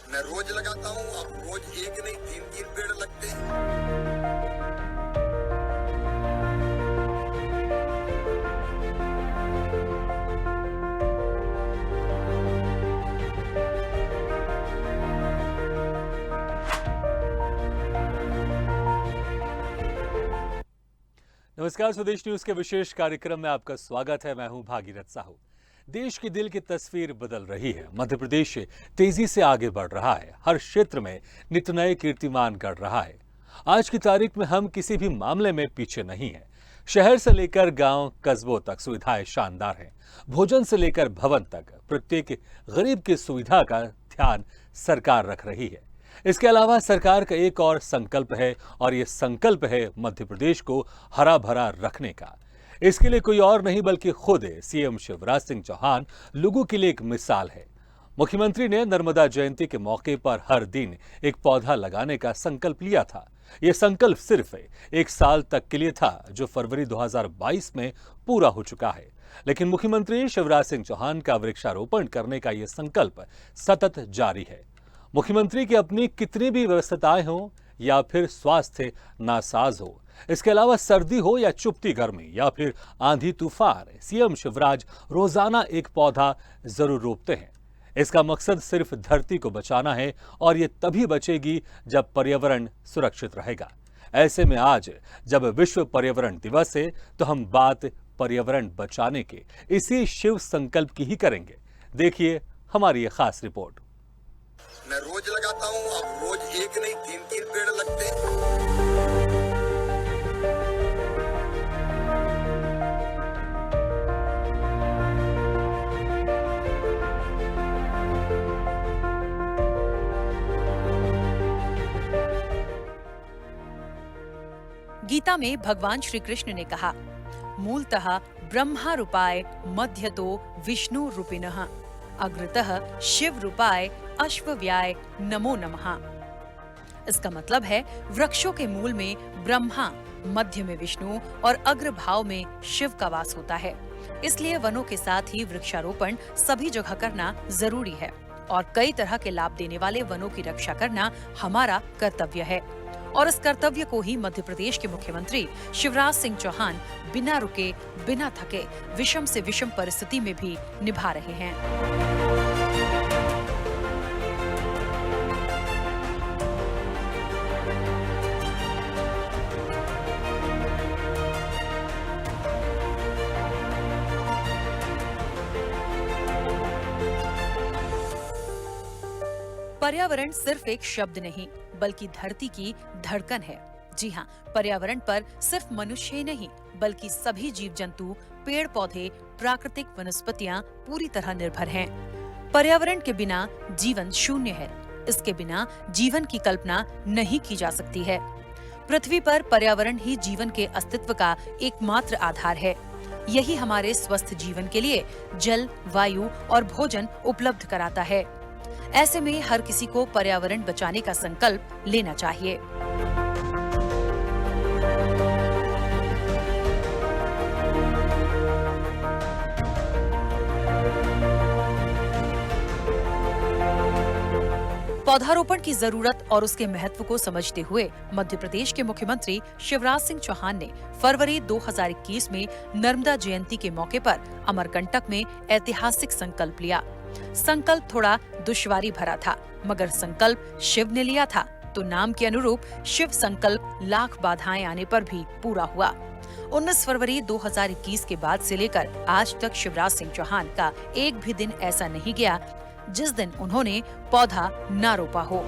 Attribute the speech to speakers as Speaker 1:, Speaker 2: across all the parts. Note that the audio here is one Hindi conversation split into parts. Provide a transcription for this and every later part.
Speaker 1: मैं रोज लगाता हूँ। अब रोज एक नहीं 3-3 पेड़ लगते हैं।
Speaker 2: नमस्कार, स्वदेश न्यूज के विशेष कार्यक्रम में आपका स्वागत है। मैं हूं भागीरथ साहू। देश के दिल की तस्वीर बदल रही है। मध्य प्रदेश तेजी से आगे बढ़ रहा है, हर क्षेत्र में नित नए कीर्तिमान गढ़ रहा है। आज की तारीख में हम किसी भी मामले में पीछे नहीं हैं। शहर से लेकर गांव कस्बों तक सुविधाएं शानदार हैं। भोजन से लेकर भवन तक प्रत्येक गरीब की सुविधा का ध्यान सरकार रख रही है। इसके अलावा सरकार का एक और संकल्प है, और ये संकल्प है मध्य प्रदेश को हरा भरा रखने का। इसके लिए कोई और नहीं बल्कि खुद सीएम शिवराज सिंह चौहान लोगों के लिए एक मिसाल है। मुख्यमंत्री ने नर्मदा जयंती के मौके पर हर दिन एक पौधा लगाने का संकल्प लिया था। यह संकल्प सिर्फ एक साल तक के लिए था, जो फरवरी 2022 में पूरा हो चुका है। लेकिन मुख्यमंत्री शिवराज सिंह चौहान का वृक्षारोपण करने का यह संकल्प सतत जारी है। मुख्यमंत्री की अपनी कितनी भी व्यस्तताएं हो या फिर स्वास्थ्य नासाज हो, इसके अलावा सर्दी हो या चुभती गर्मी या फिर आंधी तूफान, सीएम शिवराज रोजाना एक पौधा जरूर रोपते हैं। इसका मकसद सिर्फ धरती को बचाना है, और ये तभी बचेगी जब पर्यावरण सुरक्षित रहेगा। ऐसे में आज जब विश्व पर्यावरण दिवस है, तो हम बात पर्यावरण बचाने के इसी शिव संकल्प की ही करेंगे। देखिए हमारी ये खास रिपोर्ट।
Speaker 1: मैं रोज लगाता हूँ। अब रोज एक नहीं 3-3 पेड़ लगते हैं।
Speaker 3: गीता में भगवान श्री कृष्ण ने कहा, मूलतः ब्रह्मा रूपाय मध्यतो विष्णु रूपिणः अग्रतः शिव रूपाय अश्वव्याय नमो नमः। इसका मतलब है वृक्षों के मूल में ब्रह्मा, मध्य में विष्णु और अग्रभाव में शिव का वास होता है। इसलिए वनों के साथ ही वृक्षारोपण सभी जगह करना जरूरी है, और कई तरह के लाभ देने वाले वनों की रक्षा करना हमारा कर्तव्य है। और इस कर्तव्य को ही मध्य प्रदेश के मुख्यमंत्री शिवराज सिंह चौहान बिना रुके, बिना थके, विषम से विषम परिस्थिति में भी निभा रहे हैं। पर्यावरण सिर्फ एक शब्द नहीं, बल्कि धरती की धड़कन है। जी हाँ, पर्यावरण पर सिर्फ मनुष्य ही नहीं, बल्कि सभी जीव जंतु, पेड़ पौधे, प्राकृतिक वनस्पतियाँ पूरी तरह निर्भर हैं। पर्यावरण के बिना जीवन शून्य है। इसके बिना जीवन की कल्पना नहीं की जा सकती है। पृथ्वी पर पर्यावरण ही जीवन के अस्तित्व का एकमात्र आधार है। यही हमारे स्वस्थ जीवन के लिए जल, वायु और भोजन उपलब्ध कराता है। ऐसे में हर किसी को पर्यावरण बचाने का संकल्प लेना चाहिए। पौधारोपण की जरूरत और उसके महत्व को समझते हुए मध्य प्रदेश के मुख्यमंत्री शिवराज सिंह चौहान ने फरवरी 2021 में नर्मदा जयंती के मौके पर अमरकंटक में ऐतिहासिक संकल्प लिया। संकल्प थोड़ा दुश्वारी भरा था, मगर संकल्प शिव ने लिया था, तो नाम के अनुरूप शिव संकल्प लाख बाधाएं आने पर भी पूरा हुआ। 19 फरवरी 2021 के बाद से लेकर आज तक शिवराज सिंह चौहान का एक भी दिन ऐसा नहीं गया जिस दिन उन्होंने पौधा न रोपा हो।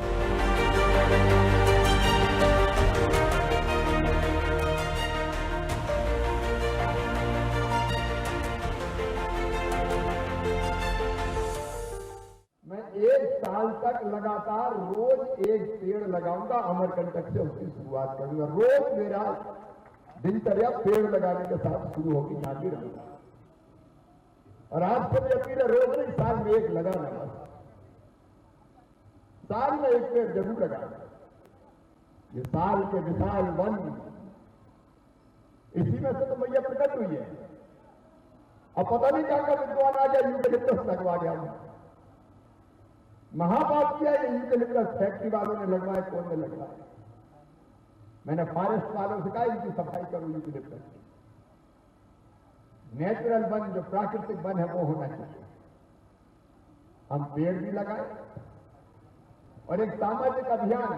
Speaker 4: मैं एक साल तक लगातार रोज एक पेड़ लगाऊंगा। अमरकंटक से उसकी शुरुआत करूंगा। रोज मेरा दिनचर्या पेड़ लगाने के साथ शुरू होगी, जारी रहूंगा। और आज से भी अपील है, रोज नहीं, साल में एक लगाना। साल में एक पेड़ जरूर लगाना। ये साल के विशाल वन, इसी में से तो मैया प्रकट हुई है। अब पता नहीं कहां का विद्वान आ गया, यूं के लगवा गया। महापाप किया ये यूकेलिप्टस फैक्ट्री वालों ने लगवाया, कौन ने लगवाया? मैंने फॉरेस्ट वालों से कहा इनकी सफाई करो यूकेलिप्टस की। नेचुरल वन, जो प्राकृतिक वन है वो होना चाहिए। हम पेड़ भी लगाए और एक सामाजिक अभियान।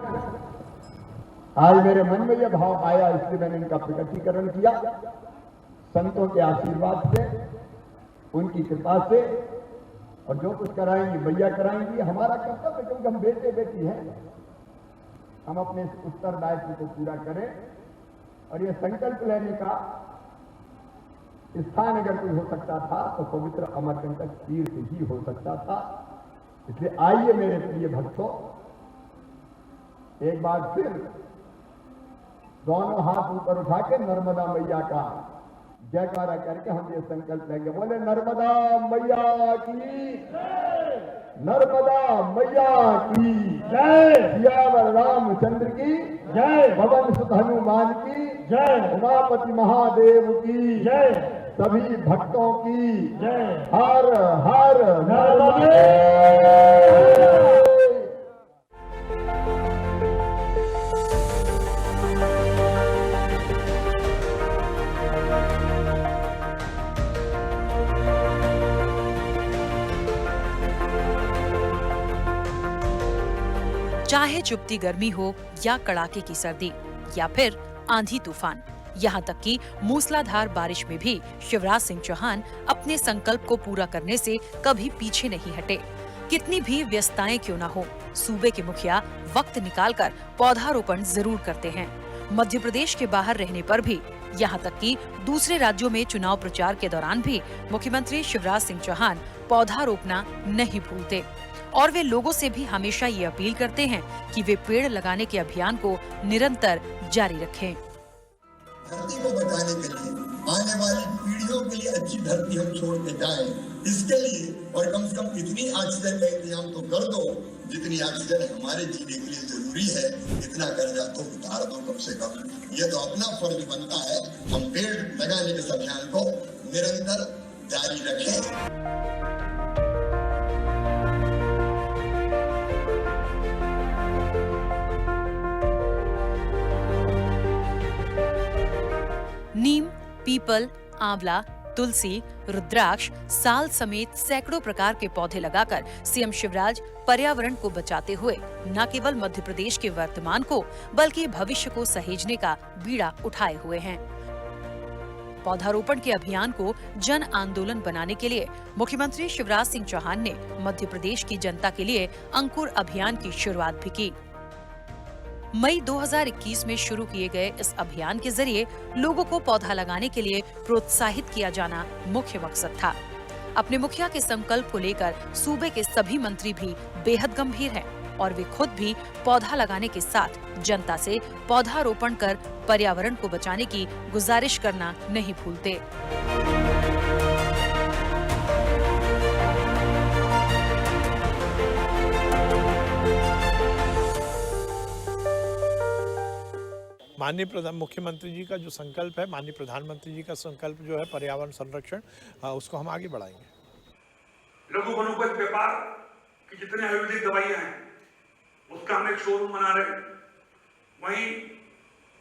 Speaker 4: आज मेरे मन में यह भाव आया, इसलिए मैंने इनका प्रकटीकरण किया। संतों के आशीर्वाद से, उनकी कृपा से, और जो कुछ कराएंगी मैया कराएंगी, हमारा कर्तव्य है, क्योंकि हम बेटे बेटी हैं। हम अपने उत्तरदायित्व को पूरा करें और ये संकल्प लेने का स्थान अगर कोई हो सकता था तो पवित्र अमरकंटक तीर्थ ही हो सकता था। इसलिए आइए मेरे प्रिय भक्तों, एक बार फिर दोनों हाथ ऊपर उठा के नर्मदा मैया का जयकारा करके हम ये संकल्प लेंगे। बोले नर्मदा मैया की, नर्मदा मैया की जय, सियावर रामचंद्र की जय, पवन सुत हनुमान की जय, उमापति महादेव की जय, सभी भक्तों की जय। हर हर नर्मदे।
Speaker 3: चाहे चुभती गर्मी हो या कड़ाके की सर्दी या फिर आंधी तूफान, यहाँ तक कि मूसलाधार बारिश में भी शिवराज सिंह चौहान अपने संकल्प को पूरा करने से कभी पीछे नहीं हटे। कितनी भी व्यस्तताएं क्यों न हो, सूबे के मुखिया वक्त निकालकर पौधारोपण जरूर करते हैं। मध्य प्रदेश के बाहर रहने पर भी, यहाँ तक कि दूसरे राज्यों में चुनाव प्रचार के दौरान भी मुख्यमंत्री शिवराज सिंह चौहान पौधा रोपना नहीं भूलते और वे लोगों से भी हमेशा ये अपील करते हैं कि वे पेड़ लगाने के अभियान को निरंतर जारी रखें।
Speaker 1: धरती को बचाने के लिए, आने वाली पीढ़ियों के लिए अच्छी धरती हम छोड़ के जाएं, इसके लिए और कम से कम इतनी ऑक्सीजन का इंतजाम तो कर दो जितनी ऑक्सीजन हमारे जीने के लिए जरूरी है। इतना कर्जा तो उतार दो कम से कम। ये तो अपना फर्ज बनता है, हम पेड़ लगाने के अभियान को निरंतर जारी रखें।
Speaker 3: नीम, पीपल, आंवला, तुलसी, रुद्राक्ष, साल समेत सैकड़ों प्रकार के पौधे लगाकर सीएम शिवराज पर्यावरण को बचाते हुए न केवल मध्य प्रदेश के वर्तमान को बल्कि भविष्य को सहेजने का बीड़ा उठाए हुए हैं। पौधारोपण के अभियान को जन आंदोलन बनाने के लिए मुख्यमंत्री शिवराज सिंह चौहान ने मध्य प्रदेश की जनता के लिए अंकुर अभियान की शुरुआत भी की। मई 2021 में शुरू किए गए इस अभियान के जरिए लोगों को पौधा लगाने के लिए प्रोत्साहित किया जाना मुख्य मकसद था। अपने मुखिया के संकल्प को लेकर सूबे के सभी मंत्री भी बेहद गंभीर हैं और वे खुद भी पौधा लगाने के साथ जनता से पौधारोपण कर पर्यावरण को बचाने की गुजारिश करना नहीं भूलते।
Speaker 5: माननीय मुख्यमंत्री जी का जो संकल्प है, माननीय प्रधानमंत्री जी का संकल्प जो है पर्यावरण संरक्षण, उसको हम आगे बढ़ाएंगे।
Speaker 6: लघु वनोपज व्यापार की जितने आयुर्वेदिक दवाइयां हैं उसका हम एक शोरूम बना रहे हैं। वहीं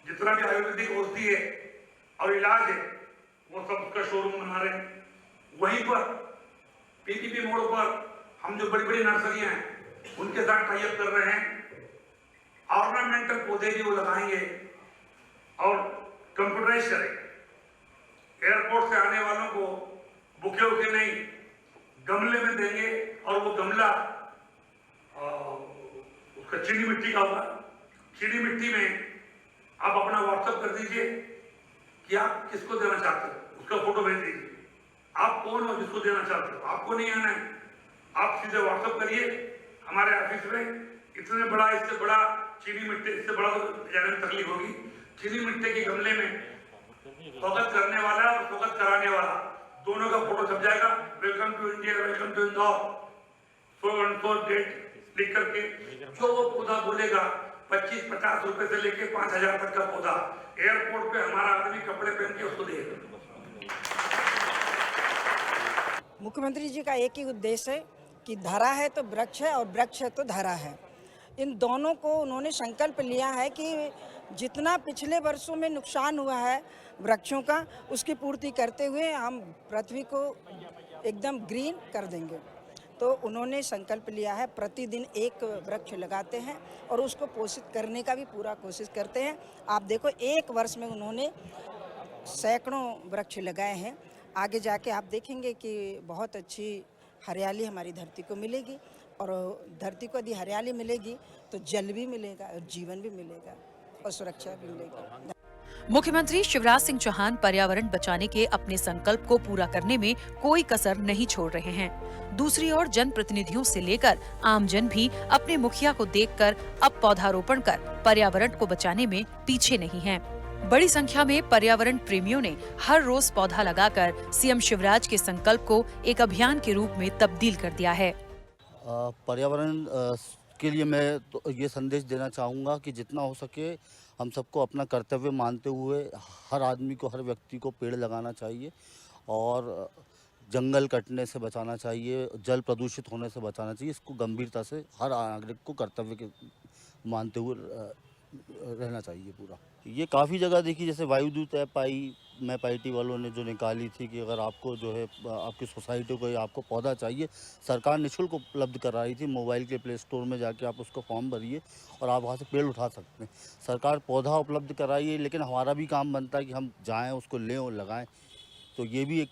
Speaker 6: जितना भी आयुर्वेदिक औषधि है और इलाज है वो सब उसका शोरूम बना रहे हैं। वहीं पर पीपीपी मोड़ पर हम जो बड़ी बड़ी नर्सरियां हैं उनके साथ टाई अप कर रहे हैं। ऑर्नामेंटल पौधे भी वो लगाएंगे और कंप्यूटराइज करेंगे। एयरपोर्ट से आने वालों को बुके वुके नहीं, गमले में देंगे और वो गमला उसका चीनी मिट्टी का होगा। चीनी मिट्टी में आप अपना व्हाट्सएप कर दीजिए कि आप किसको देना चाहते हो, उसका फोटो भेज दीजिए। आप कौन हो जिसको देना चाहते हो, आपको नहीं आना है, आप सीधे व्हाट्सएप करिए हमारे ऑफिस में। इतने बड़ा, इससे बड़ा चीनी मिट्टी, इससे बड़ा तो जाने में तकलीफ होगी। चीनी मिट्टी के गमले में स्वागत करने वाला और स्वागत कराने वाला दोनों का फोटो छप जाएगा। Welcome to India, welcome to Indore, so and so date लिख करके जो वो पौधा बोलेगा 25-50 रुपए से लेके 5000 तक का पौधा एयरपोर्ट पे हमारा आदमी कपड़े पहन के उसको देगा।
Speaker 7: मुख्यमंत्री जी का एक ही उद्देश्य है कि धरा है तो वृक्ष है और वृक्ष है तो धरा है। इन दोनों को उन्होंने संकल्प लिया है कि जितना पिछले वर्षों में नुकसान हुआ है वृक्षों का, उसकी पूर्ति करते हुए हम पृथ्वी को एकदम ग्रीन कर देंगे। तो उन्होंने संकल्प लिया है प्रतिदिन एक वृक्ष लगाते हैं और उसको पोषित करने का भी पूरा कोशिश करते हैं। आप देखो एक वर्ष में उन्होंने सैकड़ों वृक्ष लगाए हैं। आगे जाके आप देखेंगे कि बहुत अच्छी हरियाली हमारी धरती को मिलेगी और धरती को यदि हरियाली मिलेगी तो जल भी मिलेगा और जीवन भी मिलेगा और सुरक्षा भी मिलेगी।
Speaker 3: मुख्यमंत्री शिवराज सिंह चौहान पर्यावरण बचाने के अपने संकल्प को पूरा करने में कोई कसर नहीं छोड़ रहे हैं। दूसरी ओर जनप्रतिनिधियों से लेकर आमजन भी अपने मुखिया को देखकर अब पौधारोपण कर पर्यावरण को बचाने में पीछे नहीं हैं। बड़ी संख्या में पर्यावरण प्रेमियों ने हर रोज पौधा लगाकर सीएम शिवराज के संकल्प को एक अभियान के रूप में तब्दील कर दिया है।
Speaker 8: पर्यावरण के लिए मैं तो ये संदेश देना चाहूँगा कि जितना हो सके हम सबको अपना कर्तव्य मानते हुए हर आदमी को, हर व्यक्ति को पेड़ लगाना चाहिए और जंगल कटने से बचाना चाहिए, जल प्रदूषित होने से बचाना चाहिए। इसको गंभीरता से हर नागरिक को कर्तव्य के मानते हुए रहना चाहिए पूरा। ये काफ़ी जगह देखी, जैसे Vayudoot app I, map IT वालों ने जो निकाली थी कि अगर आपको जो है आपकी सोसाइटी को या आपको पौधा चाहिए, सरकार निःशुल्क उपलब्ध करा रही थी। मोबाइल के प्ले स्टोर में जाके आप उसको फॉर्म भरिए और आप वहाँ से पेड़ उठा सकते हैं। सरकार पौधा उपलब्ध कराई है, लेकिन हमारा भी काम बनता है कि हम जाएँ, उसको लें और लगाएँ। तो ये भी एक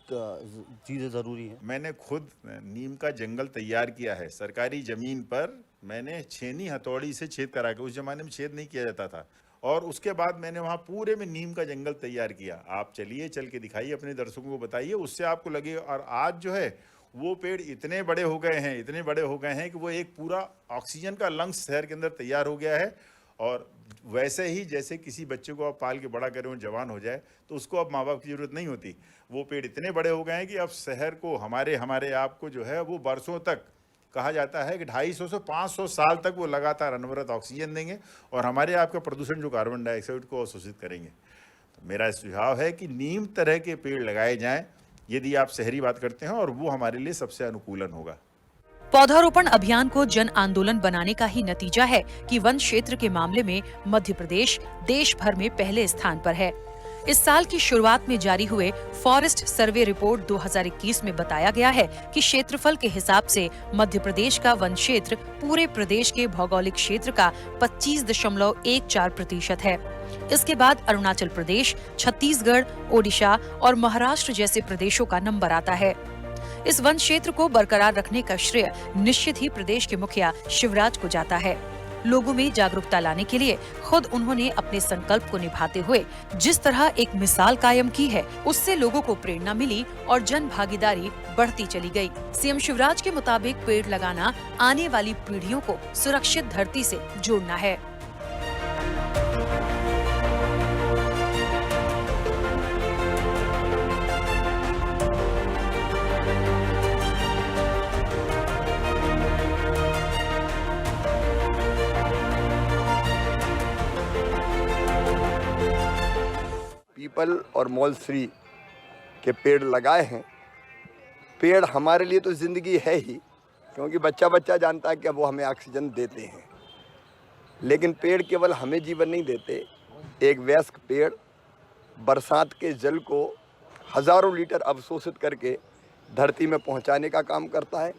Speaker 8: चीज़ ज़रूरी है।
Speaker 9: मैंने खुद नीम का जंगल तैयार किया है सरकारी ज़मीन पर। मैंने छेनी हथौड़ी से छेद करा के, उस ज़माने में छेद नहीं किया जाता था, और उसके बाद मैंने वहाँ पूरे में नीम का जंगल तैयार किया। आप चलिए, चल के दिखाइए, अपने दर्शकों को बताइए, उससे आपको लगे। और आज जो है वो पेड़ इतने बड़े हो गए हैं, इतने बड़े हो गए हैं कि वो एक पूरा ऑक्सीजन का लंग्स शहर के अंदर तैयार हो गया है। और वैसे ही जैसे किसी बच्चे को आप पाल के बड़ा करें और जवान हो जाए तो उसको अब माँ बाप की ज़रूरत नहीं होती। वो पेड़ इतने बड़े हो गए हैं कि अब शहर को, हमारे आप को जो है वो बरसों तक, कहा जाता है कि 250 से 500 साल तक वो लगातार अनवरत ऑक्सीजन देंगे और हमारे आपका प्रदूषण जो कार्बन डाइऑक्साइड को अवशोषित करेंगे। तो मेरा सुझाव है कि नीम तरह के पेड़ लगाए जाएं यदि आप शहरी बात करते हैं, और वो हमारे लिए सबसे अनुकूलन होगा।
Speaker 3: पौधारोपण अभियान को जन आंदोलन बनाने का ही नतीजा है कि वन क्षेत्र के मामले में मध्य प्रदेश देश भर में पहले स्थान पर है। इस साल की शुरुआत में जारी हुए फॉरेस्ट सर्वे रिपोर्ट 2021 में बताया गया है कि क्षेत्रफल के हिसाब से मध्य प्रदेश का वन क्षेत्र पूरे प्रदेश के भौगोलिक क्षेत्र का 25.14% है। इसके बाद अरुणाचल प्रदेश, छत्तीसगढ़, ओडिशा और महाराष्ट्र जैसे प्रदेशों का नंबर आता है। इस वन क्षेत्र को बरकरार रखने का श्रेय निश्चित ही प्रदेश के मुखिया शिवराज को जाता है। लोगों में जागरूकता लाने के लिए खुद उन्होंने अपने संकल्प को निभाते हुए जिस तरह एक मिसाल कायम की है, उससे लोगों को प्रेरणा मिली और जन भागीदारी बढ़ती चली गई। सीएम शिवराज के मुताबिक पेड़ लगाना आने वाली पीढ़ियों को सुरक्षित धरती से जोड़ना है।
Speaker 4: पीपल और मौलश्री के पेड़ लगाए हैं। पेड़ हमारे लिए तो ज़िंदगी है ही, क्योंकि बच्चा बच्चा जानता है कि वो हमें ऑक्सीजन देते हैं। लेकिन पेड़ केवल हमें जीवन नहीं देते। एक वयस्क पेड़ बरसात के जल को हज़ारों लीटर अवशोषित करके धरती में पहुंचाने का काम करता है,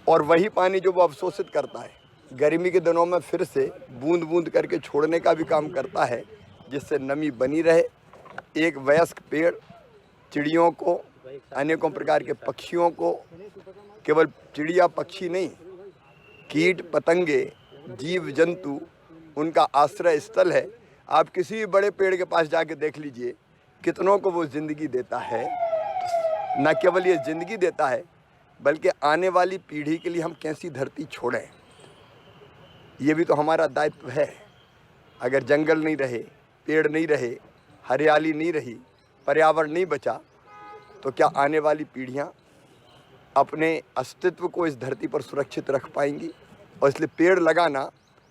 Speaker 4: और वही पानी जो वो अवशोषित करता है गर्मी के दिनों में फिर से बूंद बूंद करके छोड़ने का भी काम करता है, जिससे नमी बनी रहे। एक वयस्क पेड़ चिड़ियों को, अनेकों प्रकार के पक्षियों को, केवल चिड़िया पक्षी नहीं, कीट पतंगे, जीव जंतु, उनका आश्रय स्थल है। आप किसी भी बड़े पेड़ के पास जाके देख लीजिए कितनों को वो ज़िंदगी देता है। न केवल ये ज़िंदगी देता है, बल्कि आने वाली पीढ़ी के लिए हम कैसी धरती छोड़ें, ये भी तो हमारा दायित्व है। अगर जंगल नहीं रहे, पेड़ नहीं रहे, हरियाली नहीं रही, पर्यावरण नहीं बचा, तो क्या आने वाली पीढ़ियां अपने अस्तित्व को इस धरती पर सुरक्षित रख पाएंगी? और इसलिए पेड़ लगाना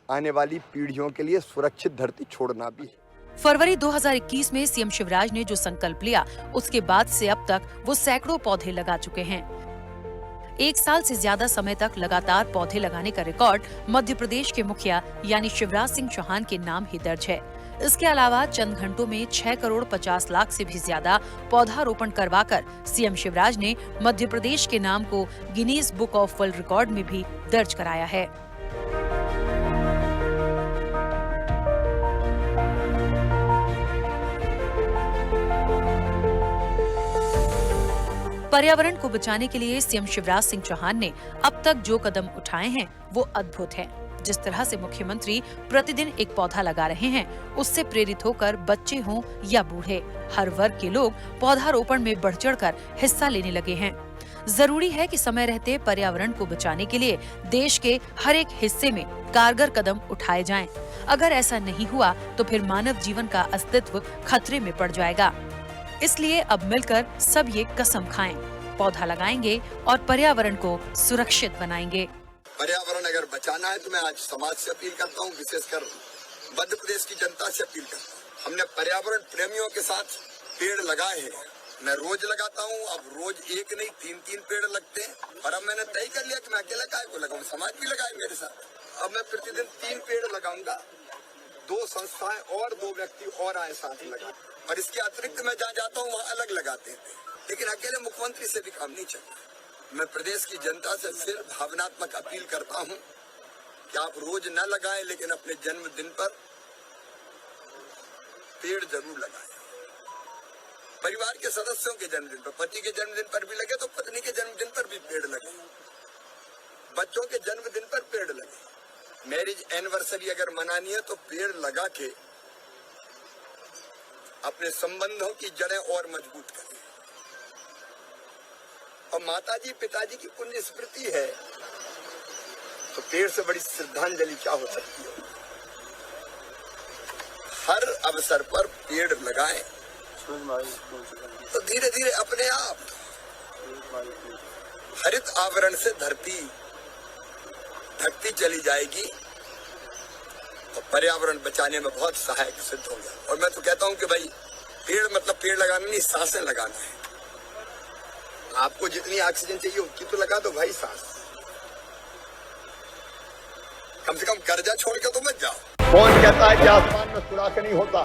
Speaker 4: आने वाली पीढ़ियों के लिए सुरक्षित धरती छोड़ना भी है।
Speaker 3: फरवरी 2021 में सीएम शिवराज ने जो संकल्प लिया, उसके बाद से अब तक वो सैकड़ों पौधे लगा चुके हैं। 1 साल से ज्यादा समय तक लगातार पौधे लगाने का रिकॉर्ड मध्य प्रदेश के मुखिया यानी शिवराज सिंह चौहान के नाम ही दर्ज है। इसके अलावा चंद घंटों में 6 करोड़ 50 लाख से भी ज्यादा पौधारोपण करवाकर सीएम शिवराज ने मध्य प्रदेश के नाम को Guinness book of world record में भी दर्ज कराया है। पर्यावरण को बचाने के लिए सीएम शिवराज सिंह चौहान ने अब तक जो कदम उठाए हैं वो अद्भुत हैं। जिस तरह से मुख्यमंत्री प्रतिदिन एक पौधा लगा रहे हैं, उससे प्रेरित होकर बच्चे हों या बूढ़े, हर वर्ग के लोग पौधारोपण में बढ़ चढ़कर हिस्सा लेने लगे हैं। जरूरी है कि समय रहते पर्यावरण को बचाने के लिए देश के हर एक हिस्से में कारगर कदम उठाए जाएं। अगर ऐसा नहीं हुआ तो फिर मानव जीवन का अस्तित्व खतरे में पड़ जाएगा। इसलिए अब मिलकर सब ये कसम खाएं, पौधा लगाएंगे और पर्यावरण को सुरक्षित बनाएंगे।
Speaker 1: पर्यावरण अगर बचाना है तो मैं आज समाज से अपील करता हूँ, विशेषकर मध्य प्रदेश की जनता से अपील करता हूँ। हमने पर्यावरण प्रेमियों के साथ पेड़ लगाए हैं, मैं रोज लगाता हूँ। अब रोज एक नहीं 3-3 पेड़ लगते हैं, और अब मैंने तय कर लिया कि मैं अकेला काय को लगाऊं, समाज भी लगाए मेरे साथ। अब मैं प्रतिदिन 3 पेड़ लगाऊंगा, 2 संस्थाएं और 2 व्यक्ति और आए साथ लगा, और इसके अतिरिक्त मैं जहाँ जाता हूँ वहाँ अलग लगाते हैं। लेकिन अकेले मुख्यमंत्री से भी काम नहीं चलता। मैं प्रदेश की जनता से फिर भावनात्मक अपील करता हूं कि आप रोज न लगाएं, लेकिन अपने जन्मदिन पर पेड़ जरूर लगाएं। परिवार के सदस्यों के जन्मदिन पर, पति के जन्मदिन पर भी लगे तो पत्नी के जन्मदिन पर भी पेड़ लगे, बच्चों के जन्मदिन पर पेड़ लगे। मैरिज एनिवर्सरी अगर मनानी है तो पेड़ लगा के अपने संबंधों की जड़ें और मजबूत करें। और माताजी पिताजी की पुण्य स्मृति है तो पेड़ से बड़ी श्रद्धांजलि क्या हो सकती है। हर अवसर पर पेड़ लगाएं तो धीरे धीरे अपने आप हरित आवरण से धरती ढकती चली जाएगी और पर्यावरण बचाने में बहुत सहायक सिद्ध होगा। और मैं तो कहता हूं कि भाई पेड़ मतलब पेड़ लगाना नहीं, सांसें लगाना है। आपको जितनी ऑक्सीजन चाहिए उतनी तो लगा दो भाई सांस, कम से कम कर्जा छोड़ के तो मत जाओ।
Speaker 4: कौन कहता है कि आसमान में सुराख नहीं होता,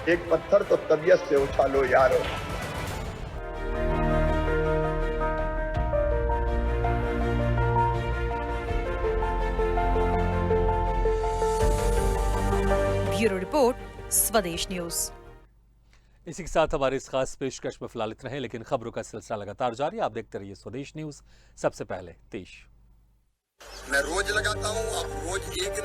Speaker 4: एक पत्थर तो तबीयत से उछालो यारो।
Speaker 3: ब्यूरो रिपोर्ट, स्वदेश न्यूज।
Speaker 2: इसी के साथ हमारे इस खास पेशकश में फिलहाल इतना है, लेकिन खबरों का सिलसिला लगातार जारी। आप देखते रहिए स्वदेश न्यूज। सबसे पहले देश।
Speaker 1: मैं रोज लगाता हूँ, आप रोज एक